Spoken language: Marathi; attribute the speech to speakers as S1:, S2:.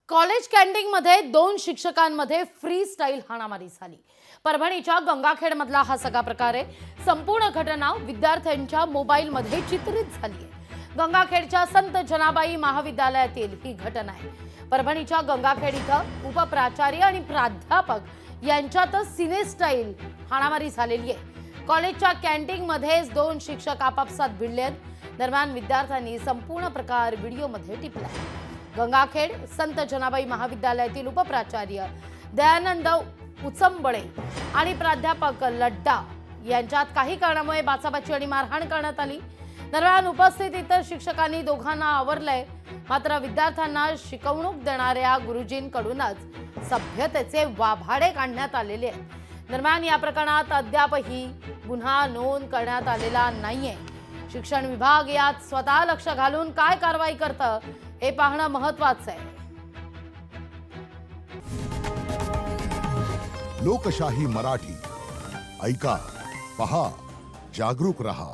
S1: कॉलेज कॅन्टीनमध्ये 2 शिक्षकांमध्ये फ्री स्टाईल हाणामारी झाली। परभणीच्या गंगाखेडमधला हा सगळा प्रकार आहे। संपूर्ण घटना विद्यार्थ्यांच्या मोबाईलमध्ये चित्रित झाली आहे। गंगाखेडच्या संत जनाबाई महाविद्यालयातील ही घटना आहे। परभणीच्या गंगाखेड इथं उपप्राचार्य आणि प्राध्यापक यांच्यातच सिने स्टाईल हाणामारी झालेली आहे। कॉलेजच्या कॅन्टीनमध्येच 2 शिक्षक आपापसात भिडले आहेत। दरम्यान विद्यार्थ्यांनी संपूर्ण प्रकार व्हिडिओमध्ये टिपला आहे। गंगाखेड संत जनाबाई महाविद्यालयातील उपप्राचार्य दयानंद उचंबळे आणि प्राध्यापक लड्डा यांच्यात काही कारणामुळे बाचाबाची आणि मारहाण करण्यात आली। दरम्यान उपस्थित इतर शिक्षकांनी दोघांना आवरलंय, मात्र विद्यार्थ्यांना शिकवणूक देणाऱ्या गुरुजींकडूनच सभ्यतेचे वाभाडे काढण्यात आलेले आहेत। दरम्यान या प्रकरणात अद्यापही गुन्हा नोंद करण्यात आलेला नाहीये। शिक्षण विभाग यात स्वतः लक्ष घालून काय कारवाई करतं हे पाहणं महत्त्वाचं आहे।
S2: लोकशाही मराठी ऐका, पहा, जागरूक रहा।